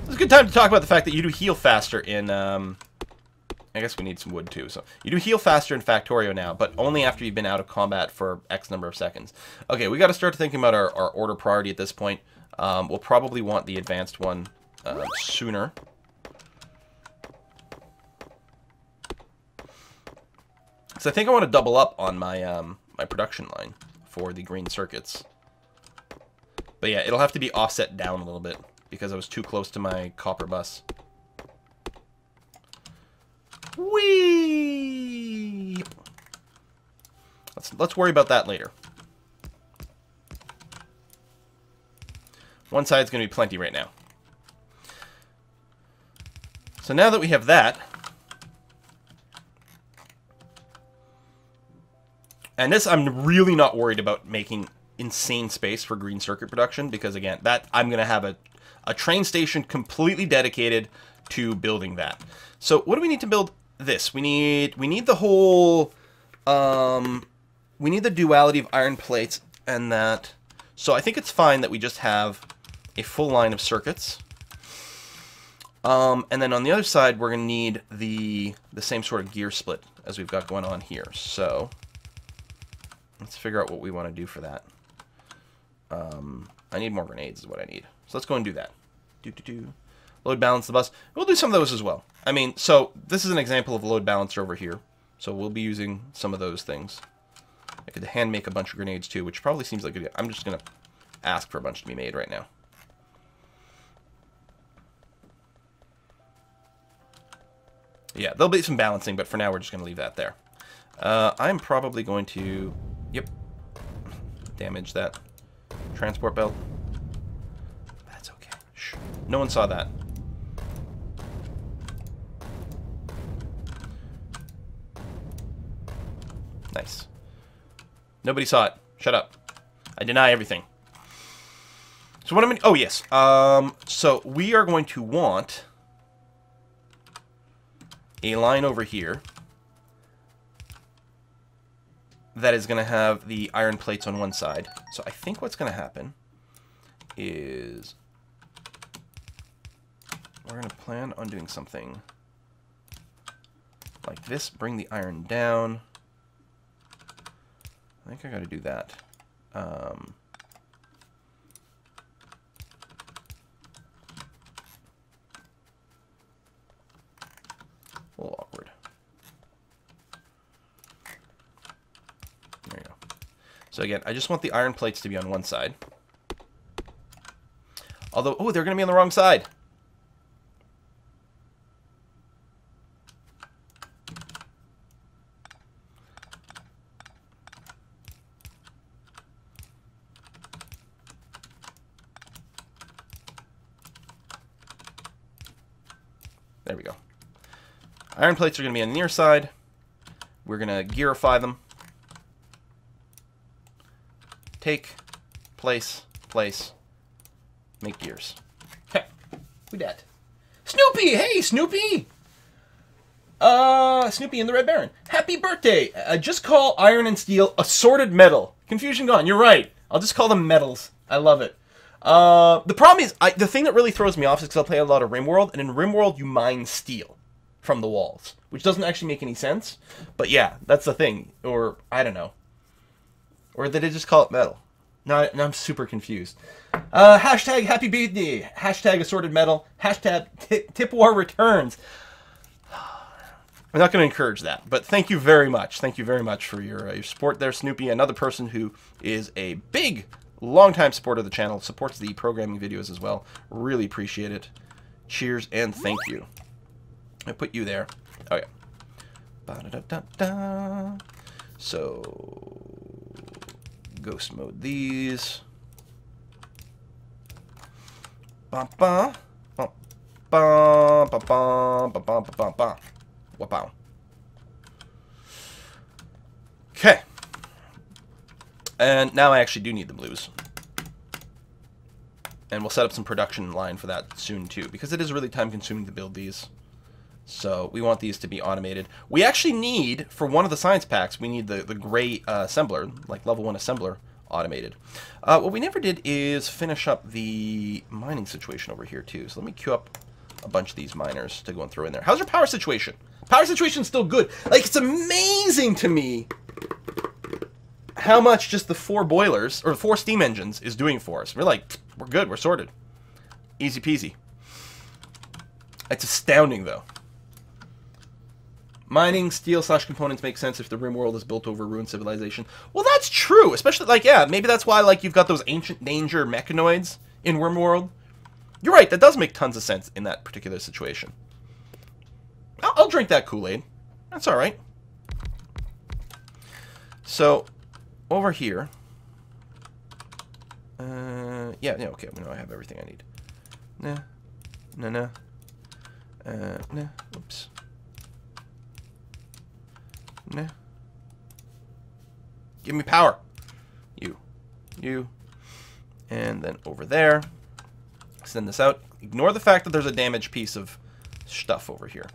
It's a good time to talk about the fact that you do heal faster in, I guess we need some wood too. So you do heal faster in Factorio now, but only after you've been out of combat for X number of seconds. Okay, we got to start thinking about our order priority at this point. We'll probably want the advanced one sooner. Because I think I want to double up on my my production line for the green circuits. But yeah, it'll have to be offset down a little bit because I was too close to my copper bus. Whee! Let's worry about that later. One side's going to be plenty right now. So now that we have that, and this I'm really not worried about making insane space for green circuit production, because again, that I'm going to have a train station completely dedicated to building that. So what do we need to build this? We need the whole we need the duality of iron plates and that. So I think it's fine that we just have a full line of circuits. And then on the other side, we're going to need the same sort of gear split as we've got going on here. So let's figure out what we want to do for that. I need more grenades is what I need. So let's go and do that. Load balance the bus. We'll do some of those as well. I mean, so this is an example of a load balancer over here. So we'll be using some of those things. I could hand make a bunch of grenades too, which probably seems like a good idea. I'm just going to ask for a bunch to be made right now. Yeah, there'll be some balancing, but for now we're just going to leave that there. I'm probably going to, damage that transport belt. That's okay. Shh. No one saw that. Nice. Nobody saw it. Shut up. I deny everything. So what am I... Oh, yes. So we are going to want a line over here that is going to have the iron plates on one side. So I think what's going to happen is we're going to plan on doing something like this. Bring the iron down. I think I got to do that. A little awkward. There you go. So again, I just want the iron plates to be on one side. Although, oh, they're going to be on the wrong side. There we go. Iron plates are going to be on the near side. We're going to gearify them. Take, place, make gears. Okay, we did. Snoopy! Hey, Snoopy! Snoopy and the Red Baron. Happy birthday! Just call iron and steel assorted metal. Confusion gone. You're right. I'll just call them metals. I love it. The problem is, the thing that really throws me off is because I play a lot of RimWorld, and in RimWorld you mine steel from the walls, which doesn't actually make any sense. But yeah, that's the thing. Or, I don't know. Or did they just call it metal? Now I'm super confused. Hashtag happy birthday. Hashtag assorted metal. Hashtag tip war returns. I'm not going to encourage that, but thank you very much. Thank you very much for your support there, Snoopy. Another person who is a big, long-time supporter of the channel, supports the programming videos as well. Really appreciate it. Cheers and thank you. I put you there. Oh, yeah. Ba-da-da-da-da. So, ghost mode these. Ba-ba. Ba-ba. Ba-ba. Ba-ba. Ba-ba. Wow. Okay. And now I actually do need the blues. And we'll set up some production line for that soon too, because it is really time consuming to build these. So we want these to be automated. We actually need, for one of the science packs, we need the gray assembler, like level 1 assembler, automated. What we never did is finish up the mining situation over here, too. So let me queue up a bunch of these miners to go and throw in there. How's your power situation? Power situation's still good. Like, it's amazing to me how much just the 4 boilers, or 4 steam engines, is doing for us. We're like, we're good, we're sorted. Easy peasy. It's astounding, though. Mining, steel / components make sense if the rim world is built over ruined civilization. Well, that's true. Especially, like, yeah, maybe that's why, like, you've got those ancient danger mechanoids in Rimworld. You're right, that does make tons of sense in that particular situation. I'll drink that Kool-Aid. That's alright. So, over here... yeah, okay, we know I have everything I need. Nah. Oops. Nah. Give me power. You. And then over there. Send this out. Ignore the fact that there's a damaged piece of stuff over here.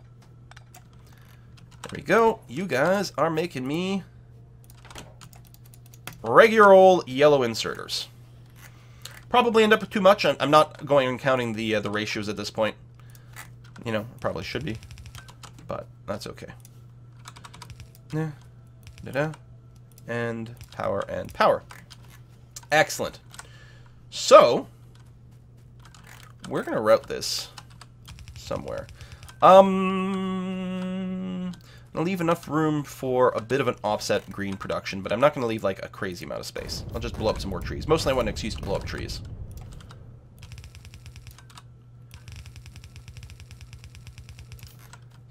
There we go. You guys are making me regular old yellow inserters. Probably end up with too much. I'm not going and counting the ratios at this point. You know, probably should be. But that's okay. And power. Excellent. So, we're going to route this somewhere. I'll leave enough room for a bit of an offset green production, but I'm not going to leave, like, a crazy amount of space. I'll just blow up some more trees. Mostly I want an excuse to blow up trees.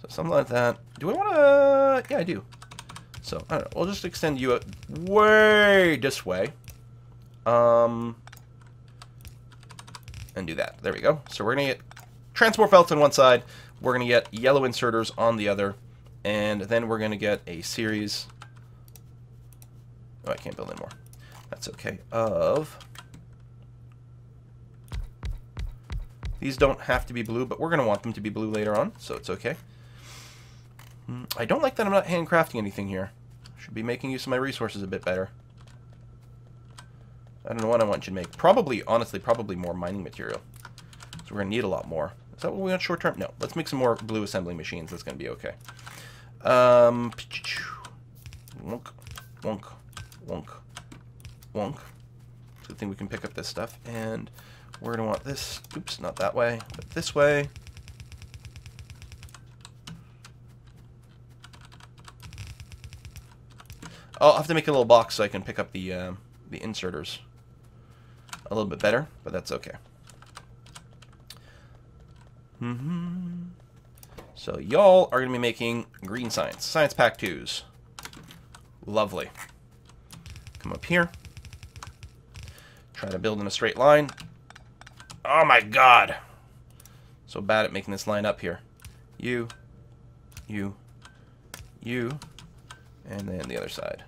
So something like that. Do I want to... Yeah, I do. So, I don't know. We'll just extend you out way this way. And do that. There we go. So we're going to get transport belts on one side. We're going to get yellow inserters on the other. And then we're going to get a series... Oh, I can't build anymore. That's okay. Of... These don't have to be blue, but we're going to want them to be blue later on, so it's okay. I don't like that I'm not handcrafting anything here. Should be making use of my resources a bit better. I don't know what I want you to make. Probably, honestly, probably more mining material. So we're going to need a lot more. Is that what we want short term? No. Let's make some more blue assembly machines. That's going to be okay. Wonk. Good thing we can pick up this stuff. And we're going to want this. Oops, not that way, but this way. I'll have to make a little box so I can pick up the inserters a little bit better, but that's okay. So y'all are going to be making green science. Science Pack 2s. Lovely. Come up here. Try to build in a straight line. Oh my god! So bad at making this line up here. You. And then the other side.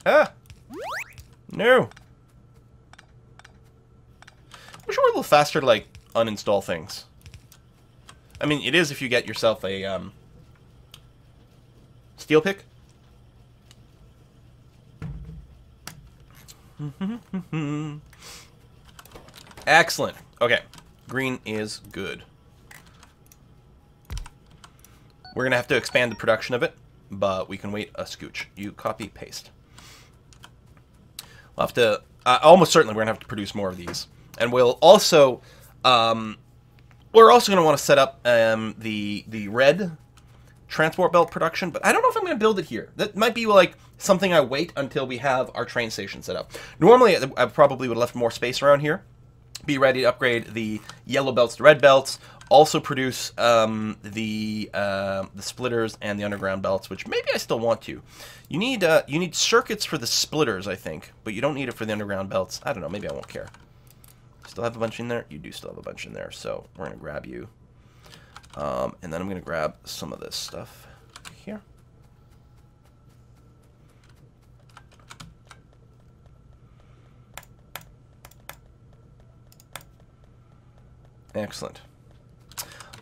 Ah! No! I wish we were a little faster to, like, uninstall things. I mean, it is if you get yourself a, steel pick. Excellent. Okay. Green is good. We're going to have to expand the production of it, but we can wait a scooch. You copy, paste. We'll have to... almost certainly we're going to have to produce more of these. And we'll also... we're also going to want to set up the red transport belt production, but I don't know if I'm going to build it here. That might be, like, something I wait until we have our train station set up. Normally, I probably would have left more space around here. Be ready to upgrade the yellow belts to red belts. Also produce the splitters and the underground belts, which maybe I still want to. You need circuits for the splitters, I think, but you don't need it for the underground belts. I don't know. Maybe I won't care. Still have a bunch in there? You do still have a bunch in there, so we're going to grab you. And then I'm going to grab some of this stuff here. Excellent.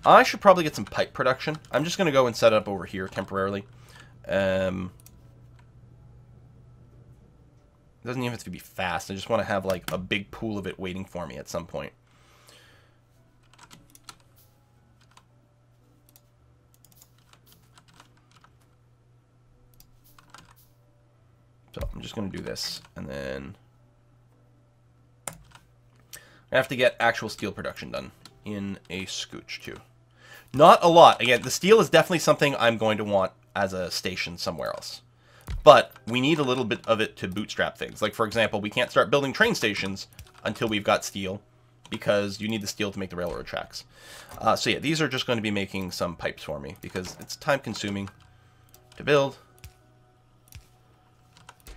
I should probably get some pipe production. I'm just going to go and set it up over here temporarily. doesn't even have to be fast. I just want to have, like, a big pool of it waiting for me at some point. So I'm just going to do this, and then I have to get actual steel production done in a scooch, too. Not a lot. Again, the steel is definitely something I'm going to want as a station somewhere else. But we need a little bit of it to bootstrap things. Like, for example, we can't start building train stations until we've got steel, because you need the steel to make the railroad tracks. So yeah, these are just going to be making some pipes for me, because it's time-consuming to build.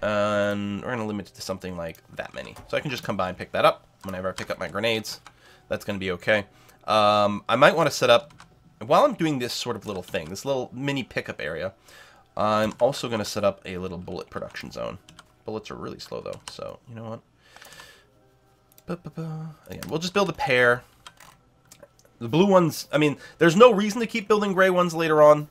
And we're going to limit it to something like that many. So I can just come by and pick that up whenever I pick up my grenades. That's going to be okay. I might want to set up, while I'm doing this sort of little thing, this little mini pickup area, I'm also going to set up a little bullet production zone. Bullets are really slow, though, so you know what? Again, we'll just build a pair. The blue ones, I mean, there's no reason to keep building gray ones later on,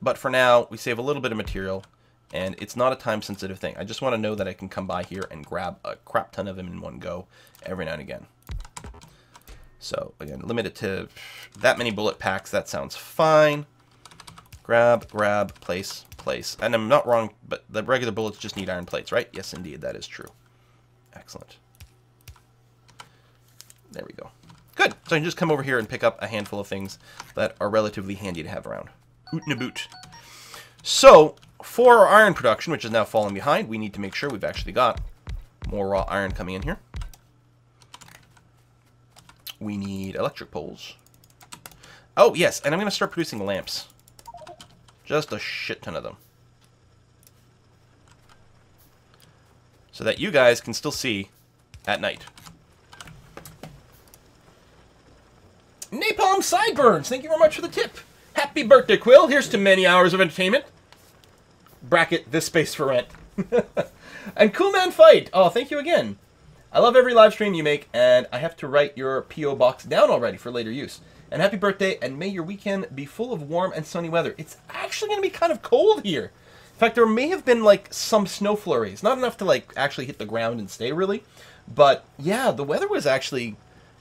but for now, we save a little bit of material, and it's not a time-sensitive thing. I just want to know that I can come by here and grab a crap ton of them in one go every now and again. So, again, limit it to that many bullet packs. That sounds fine. Grab, grab, place, place. And I'm not wrong, but the regular bullets just need iron plates, right? Yes, indeed, that is true. Excellent. There we go. Good. So I can just come over here and pick up a handful of things that are relatively handy to have around. Oot and a boot. So, for our iron production, which is now falling behind, we need to make sure we've actually got more raw iron coming in here. We need electric poles. Oh, yes, and I'm going to start producing lamps. Just a shit ton of them. So that you guys can still see at night. Napalm Sideburns, thank you very much for the tip. Happy birthday, Quill. Here's to many hours of entertainment. Bracket, this space for rent. And Cool Man Fight. Oh, thank you again. I love every live stream you make, and I have to write your P.O. box down already for later use. And happy birthday, and may your weekend be full of warm and sunny weather. It's actually going to be kind of cold here. In fact, there may have been, like, some snow flurries. Not enough to, like, actually hit the ground and stay, really. But, yeah, the weather was actually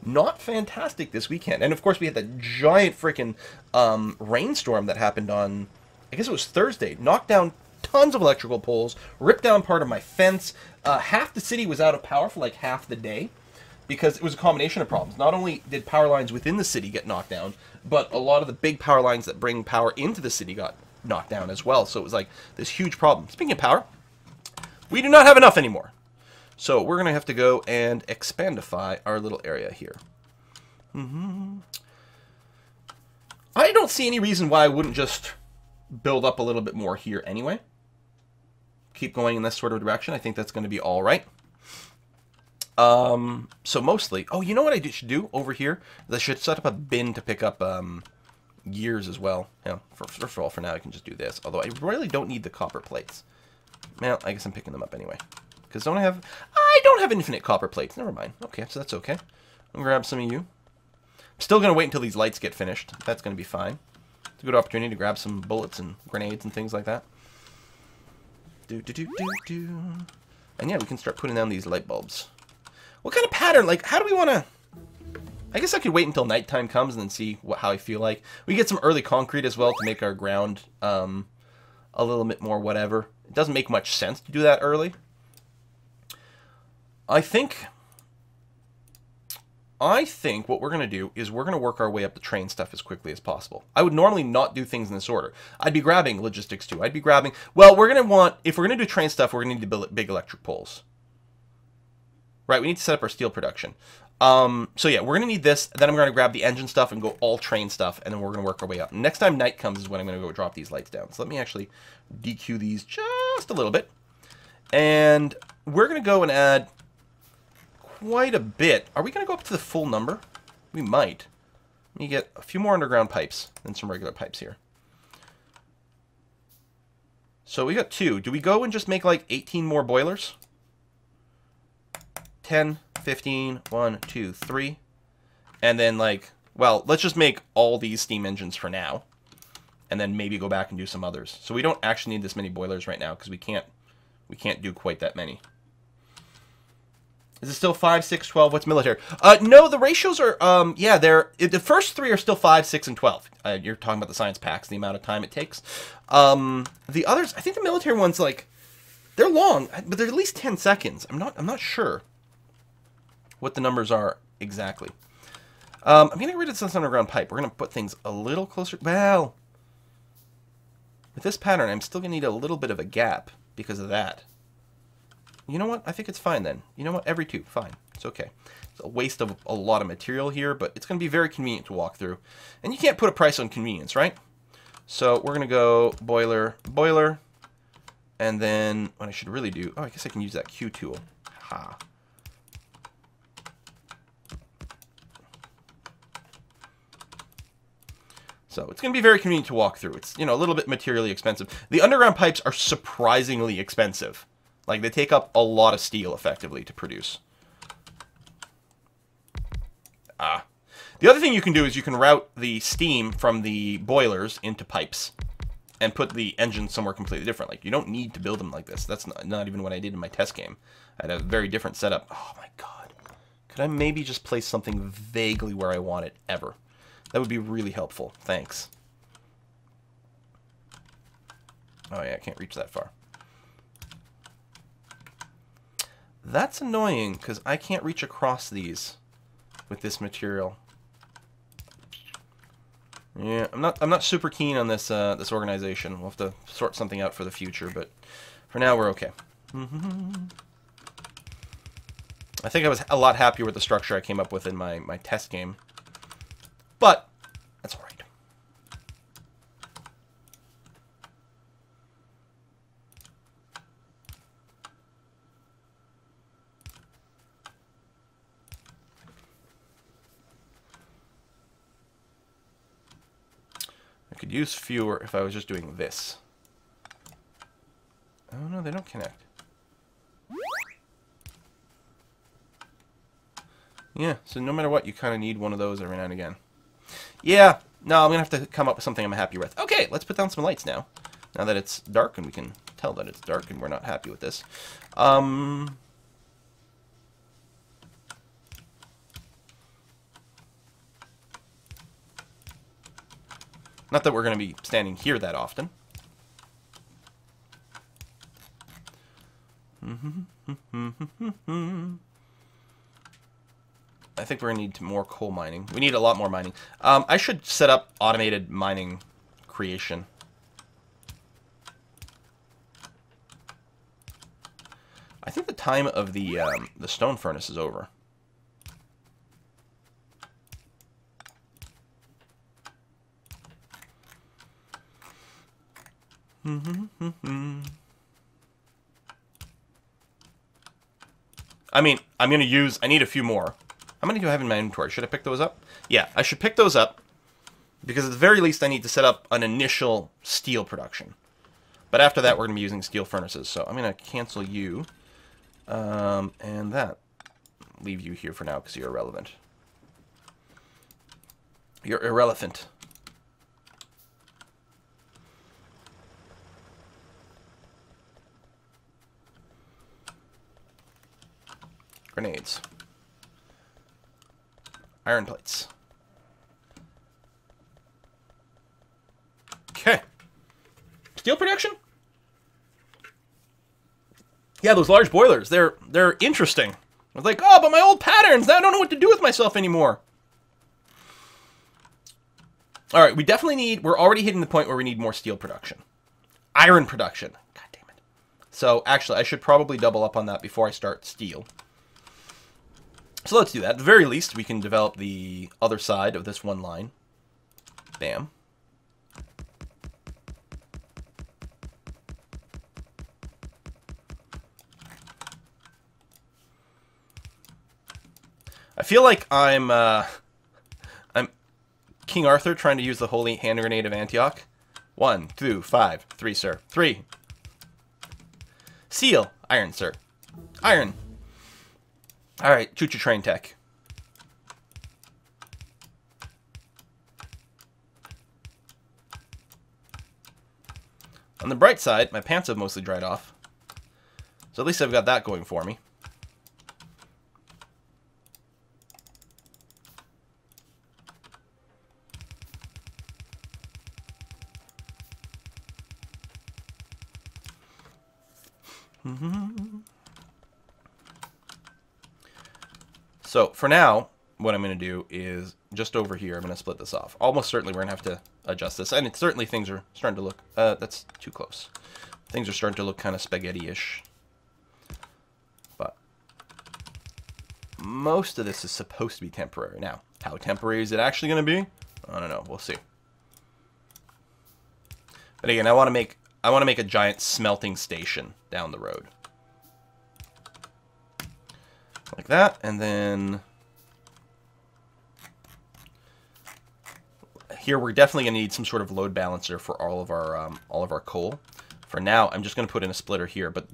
not fantastic this weekend. And, of course, we had that giant freaking rainstorm that happened on, I guess it was Thursday. Knocked down tons of electrical poles, ripped down part of my fence. Half the city was out of power for, like, half the day. Because it was a combination of problems. Not only did power lines within the city get knocked down, but a lot of the big power lines that bring power into the city got knocked down as well. So it was like this huge problem. Speaking of power, we do not have enough anymore. So we're going to have to go and expandify our little area here. I don't see any reason why I wouldn't just build up a little bit more here anyway. Keep going in this sort of direction. I think that's going to be all right. So mostly, oh, you know what I should do over here? I should set up a bin to pick up, gears as well. Yeah, first of all, for now, I can just do this. Although I really don't need the copper plates. Well, I guess I'm picking them up anyway. Because I don't have infinite copper plates. Never mind. Okay, so that's okay. I'll grab some of you. I'm still going to wait until these lights get finished. That's going to be fine. It's a good opportunity to grab some bullets and grenades and things like that. And yeah, we can start putting down these light bulbs. What kind of pattern? Like, how do we want to... I guess I could wait until nighttime comes and then see how I feel like. We get some early concrete as well to make our ground a little bit more whatever. It doesn't make much sense to do that early. I think what we're going to do is we're going to work our way up the train stuff as quickly as possible. I would normally not do things in this order. I'd be grabbing logistics too. I'd be grabbing... Well, we're going to want... If we're going to do train stuff, we're going to need to build big electric poles. Right, we need to set up our steel production. So yeah, we're going to need this. Then I'm going to grab the engine stuff and go all train stuff. And then we're going to work our way up. Next time night comes is when I'm going to go drop these lights down. So let me actually DQ these just a little bit. And we're going to go and add quite a bit. Are we going to go up to the full number? We might. Let me get a few more underground pipes than some regular pipes here. So we got 2. Do we go and just make like 18 more boilers? 10, 15, 1, 2, 3. And then like, well, let's just make all these steam engines for now. And then maybe go back and do some others. So we don't actually need this many boilers right now because we can't do quite that many. Is it still 5, 6, 12? What's military? No, the ratios are, yeah, the first three are still 5, 6, and 12. You're talking about the science packs, the amount of time it takes. The others, I think the military ones, like, they're long, but they're at least 10 seconds. I'm not sure what the numbers are exactly. I'm going to get rid of this underground pipe. We're going to put things a little closer. Well, with this pattern, I'm still going to need a little bit of a gap because of that. You know what? I think it's fine then. You know what? Every two. Fine. It's okay. It's a waste of a lot of material here, but it's going to be very convenient to walk through. And you can't put a price on convenience, right? So we're going to go boiler, boiler. And then what I should really do... Oh, I guess I can use that Q tool. Ha. So it's going to be very convenient to walk through. It's, you know, a little bit materially expensive. The underground pipes are surprisingly expensive. Like, they take up a lot of steel, effectively, to produce. The other thing you can do is you can route the steam from the boilers into pipes and put the engine somewhere completely different. Like, you don't need to build them like this. That's not even what I did in my test game. I had a very different setup. Oh, my God. Could I maybe just place something vaguely where I want it ever? That would be really helpful. Thanks. Oh, yeah, I can't reach that far. That's annoying, because I can't reach across these with this material. Yeah, I'm not super keen on this this organization. We'll have to sort something out for the future, but for now we're okay. I think I was a lot happier with the structure I came up with in my test game. But that's all right. I could use fewer if I was just doing this. Oh no, they don't connect. Yeah, so no matter what, you kind of need one of those every now and again. Yeah, no, I'm going to have to come up with something I'm happy with. Okay, let's put down some lights now. Now that it's dark and we can tell that it's dark and we're not happy with this. Not that we're going to be standing here that often. I think we're going to need more coal mining. We need a lot more mining. I should set up automated mining creation. I think the time of the stone furnace is over. I mean, I'm going to use... I need a few more. How many do I have in my inventory? Should I pick those up? Yeah, I should pick those up. Because at the very least, I need to set up an initial steel production. But after that, we're going to be using steel furnaces. So I'm going to cancel you. And that. Leave you here for now because you're irrelevant. You're irrelevant. Grenades. Iron plates. Okay. Steel production? Yeah, those large boilers, they're interesting. I was like, oh, but my old patterns, now I don't know what to do with myself anymore. All right, we definitely need, we're already hitting the point where we need more steel production. Iron production. God damn it. So, actually, I should probably double up on that before I start steel. So let's do that. At the very least, we can develop the other side of this one line. Bam. I feel like I'm King Arthur trying to use the holy hand grenade of Antioch. 1, 2, 5, 3, sir. 3. Seal. Iron, sir. Iron. Alright, choo-choo train tech. On the bright side, my pants have mostly dried off. So at least I've got that going for me. So for now, what I'm going to do is just over here, I'm going to split this off. Almost certainly we're going to have to adjust this. And certainly things are starting to look, that's too close. Things are starting to look kind of spaghetti-ish. But most of this is supposed to be temporary. Now, how temporary is it actually going to be? I don't know. We'll see. But again, I want to make a giant smelting station down the road. Like that, and then here we're definitely going to need some sort of load balancer for all of our coal. For now, I'm just going to put in a splitter here, but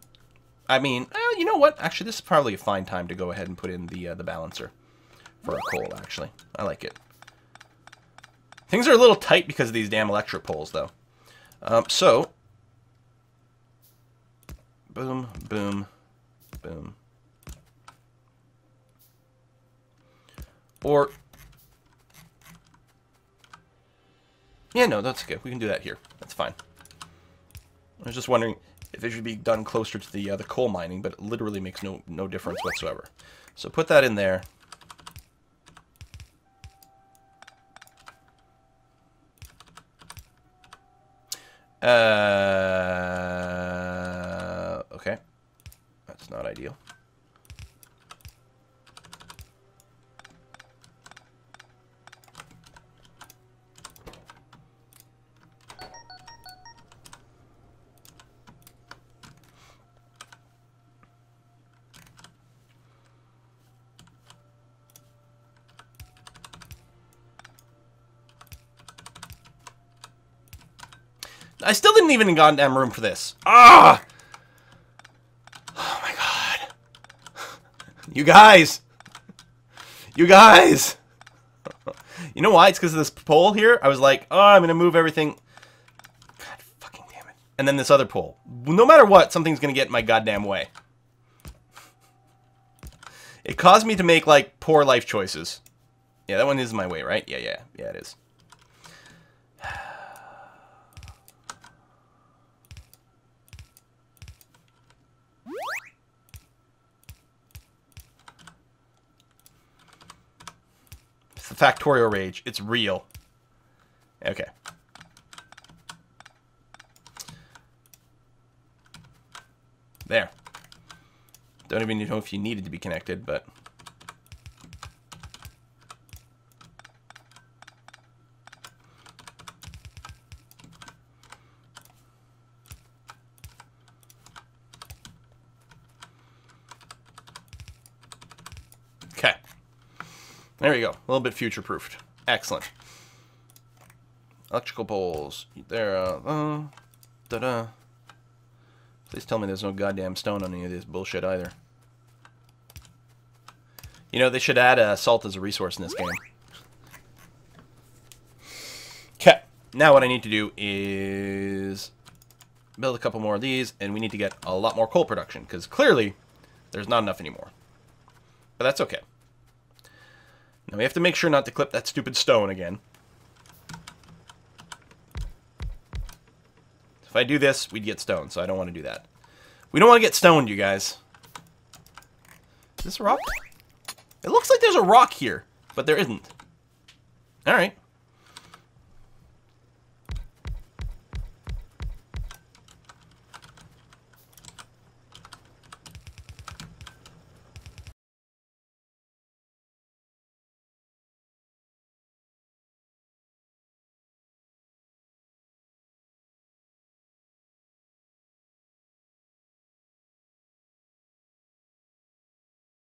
I mean, you know what? Actually, this is probably a fine time to go ahead and put in the balancer for our coal. Actually, I like it. Things are a little tight because of these damn electric poles, though. So, boom, boom, boom. Or, yeah, no, that's okay. We can do that here. That's fine. I was just wondering if it should be done closer to the coal mining, but it literally makes no difference whatsoever. So put that in there. Okay. That's not ideal. I still didn't even have goddamn room for this. Ah! Oh my god. You guys! You guys! You know why? It's because of this pole here. I was like, oh, I'm going to move everything. God fucking damn it. And then this other pole. No matter what, something's going to get in my goddamn way. It caused me to make, like, poor life choices. Yeah, that one is my way, right? Yeah, it is. It's the Factorio rage. It's real. Okay. There. Don't even know if you needed to be connected, but... Okay. There we go. A little bit future-proofed. Excellent. Electrical poles. There, da-da. Please tell me there's no goddamn stone on any of this bullshit either. You know, they should add salt as a resource in this game. Okay. Now what I need to do is build a couple more of these, and we need to get a lot more coal production, because clearly there's not enough anymore. But that's okay. Now we have to make sure not to clip that stupid stone again. If I do this, we'd get stoned, so I don't want to do that. We don't want to get stoned, you guys. Is this a rock? It looks like there's a rock here, but there isn't. Alright.